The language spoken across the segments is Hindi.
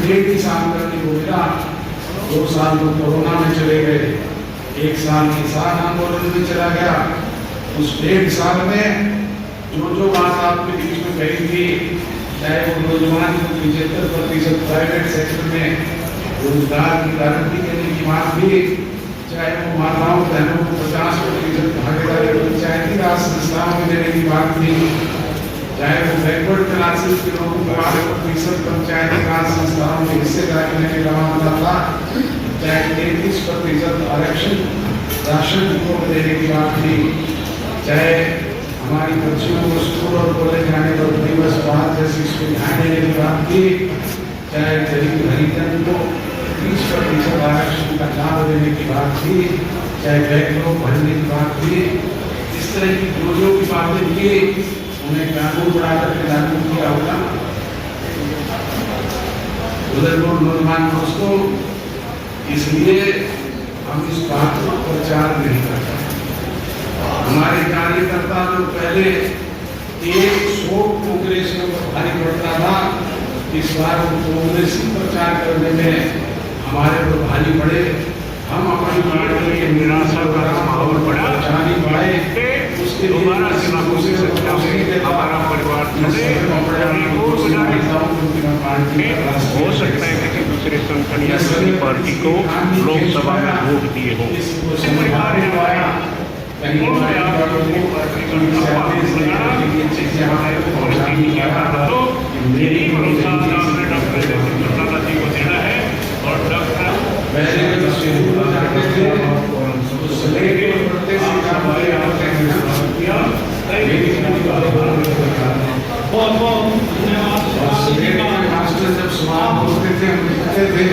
1.5 ही साल करने को मिला। 2 साल तो कोरोना में चले गए, 1 साल किसान आंदोलन में चला गया। उस 1.5 साल में जो बात आपके बीच में कही थी, चाहे वो नौजवान को 75% प्राइवेट सेक्टर में रोजगार की गारंटी देने की बात थी, चाहे वो माताओं बहनों को 50% भागीदारी पंचायती राज संस्थाओं में देने की बात थी, चाहे वो बैकवर्ड क्लासेस के लोगों को 8% पंचायती राज संस्थाओं में हिस्सेदारी लेने का मामला था, चाहे 33% आरक्षण राशन को देने की बात थी, चाहे हमारी बच्चियों को स्कूल और कॉलेज जाने पर दिवस बाद जैसी सुविधाएं देने की बात थी, चाहे गरीब हरिजन को 30% आरक्षण का लाभ देने की बात थी, चाहे बैंकों भरने की बात थी। इस तरह की जो भी बातें थी उन्हें कानून बना करके लागू किया होगा। उधर नौजवान दोस्तों, इसलिए हम इस बात को प्रचार नहीं करते। हमारे कार्यकर्ता जो पहले एक शोक कांग्रेस में भारी पड़ता था, इस बार कांग्रेस ही प्रचार करने में हमारे को भारी पड़े। हम अपनी पार्टी के निराशा का माहौल प्रचार ही बढ़ाए, उसके दोबारा हमारा परिवार हो सकता है किसी दूसरे संगठन या किसी पार्टी को लोकसभा में वोट दिए हो। जब सवाल पूछते थे हम लिखते थे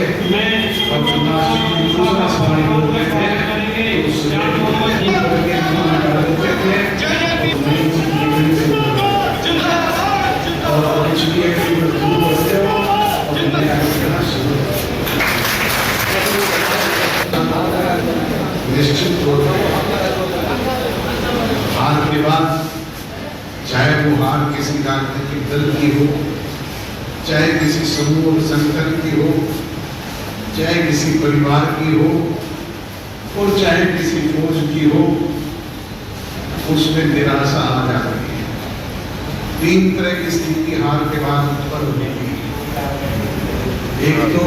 निश्चित तौर पर हार के बाद, चाहे वो हार किसी राजनीतिक दल की हो, चाहे किसी समूह संगठन की हो, चाहे किसी परिवार की हो और चाहे किसी फौज की हो, उसमें निराशा आ जाती है। 3 तरह की स्थिति हार के बाद उत्पन्न होती है। एक तो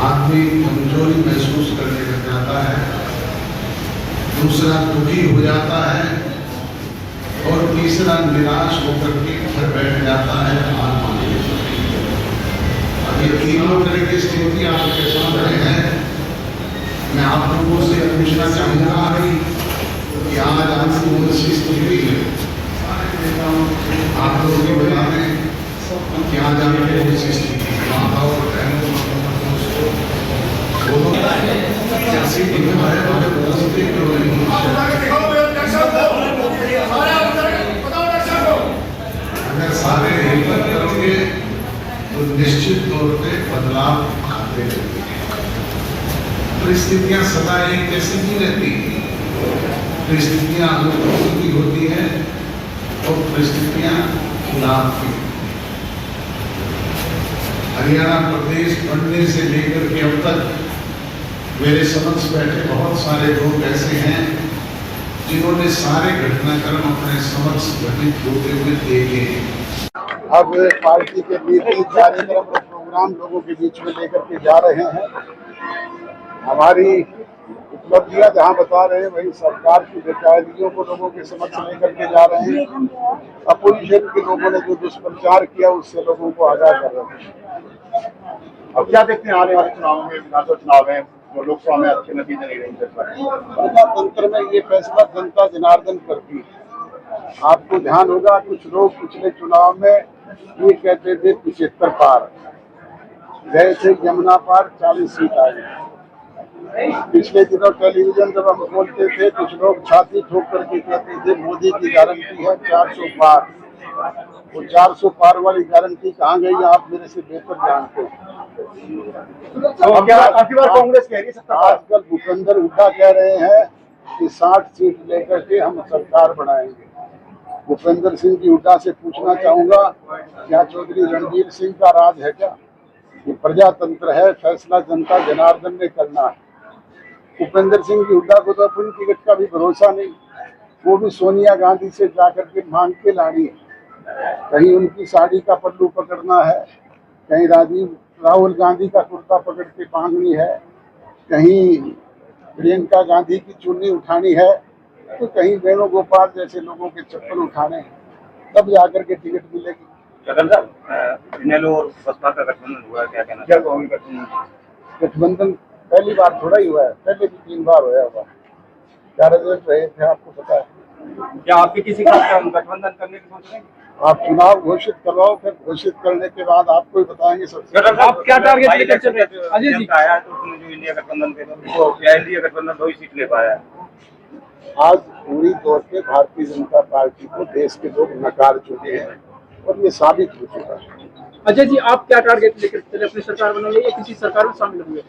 आदमी कमजोरी महसूस करने लग जाता है, दूसरा दुखी हो जाता है और तीसरा निराश होकर के घर बैठ जाता है, हार मान लेता है। अब ये तीनों तरह की स्थिति आपके सामने है। मैं आप लोगों से पूछना चाहूँगा कि आज आपकी कौन सी स्थिति है, आप लोग भी बता दें कि आज आपकी कौन सी स्थिति है। माता और बहनों कैसी अगर सारे हिम्मत करोगे तो निश्चित तौर पे बदलाव आते रहेंगे। परिस्थितियां सदा एक जैसी नहीं रहती, परिस्थितियां अनुकूल की होती है और परिस्थितियां खिलाफ की। हरियाणा प्रदेश बनने से लेकर के अब तक मेरे समक्ष बैठे बहुत सारे लोग ऐसे हैं जिन्होंने सारे घटनाक्रम अपने समक्ष घटित होते हुए देखे हैं। अब पार्टी के नीति कार्यक्रम और प्रोग्राम लोगों के बीच में लेकर के जा रहे हैं। हमारी उपलब्धियां जहां बता रहे हैं, वही सरकार की बेकायदगियों को लोगों के समक्ष लेकर के जा रहे हैं। अपोजिशन के लोगों ने जो दुष्प्रचार किया उससे लोगों को आगाह कर रहे हैं। अब क्या देखते हैं आने वाले चुनाव में, विधानसभा चुनाव में जो लोकसभा में अच्छे नतीजे नहीं रही प्रजातंत्र में ये फैसला जनता जनार्दन करती है। आपको ध्यान होगा कुछ लोग पिछले चुनाव में ये कहते थे 75 पार, गए थे यमुना पार 40 सीट आई। पिछले दिनों टेलीविजन जब हम बोलते थे कुछ लोग छाती ठोक करके कहते थे मोदी की गारंटी है 400 पार। वो 400 पार वाली गारंटी कहाँ गई आप मेरे से बेहतर जानते हैं। तो क्या आखिर बार कांग्रेस कह रही है? आजकल भूपेंद्र हुड्डा कह रहे हैं कि 60 सीट लेकर के हम सरकार बनाएंगे। भूपेंद्र सिंह जी हुड्डा से पूछना चाहूंगा, क्या चौधरी रणवीर सिंह का राज है क्या? ये प्रजातंत्र है, फैसला जनता जनार्दन ने करना है। उपेंद्र सिंह की हुड्डा को तो अपन टिकट का भी भरोसा नहीं, वो भी सोनिया गांधी से जाकर के मांग के लानी है। कहीं उनकी साड़ी का पल्लू पकड़ना है, कहीं राहुल गांधी का कुर्ता पकड़ के बांधनी है, कहीं प्रियंका गांधी की चुन्नी उठानी है, तो कहीं वेणुगोपाल जैसे लोगों के चप्पल उठाने हैं, तब जाकर के टिकट मिलेगी। छगन साहब, इनेलो और बसपा का गठबंधन हुआ, क्या कहना क्या कहोगे? गठबंधन पहली बार थोड़ा ही हुआ है, पहले भी 3 बार हुआ हुआ। क्या रिजल्ट रहे थे आपको पता है? क्या आपके किसी का गठबंधन करने की सोच रहे हैं? आप चुनाव घोषित करवाओ, फिर घोषित करने के बाद आपको ही बताएंगे सबसे। आप क्या टारगेट लेकर चल रहे थे? अजय जी आया तो उसमें जो इंडिया गठबंधन के इंडिया गठबंधन 2 ही सीट ले पाया। आज पूरी तौर पे भारतीय जनता पार्टी को देश के लोग नकार चुके हैं और ये साबित हो चुका है। अजय जी, आप क्या टारगेट लेकर चले? अपनी सरकार बनाने या किसी सरकार में शामिल होंगे?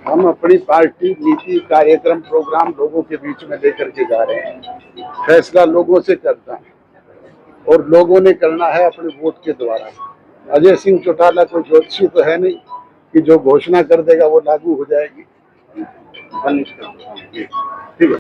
हम अपनी पार्टी नीति, कार्यक्रम, प्रोग्राम लोगों के बीच में लेकर के जा रहे हैं। फैसला लोगों से करना है और लोगों ने करना है अपने वोट के द्वारा। अजय सिंह चौटाला कोई ज्योतिषी तो है नहीं कि जो घोषणा कर देगा वो लागू हो जाएगी। ठीक है।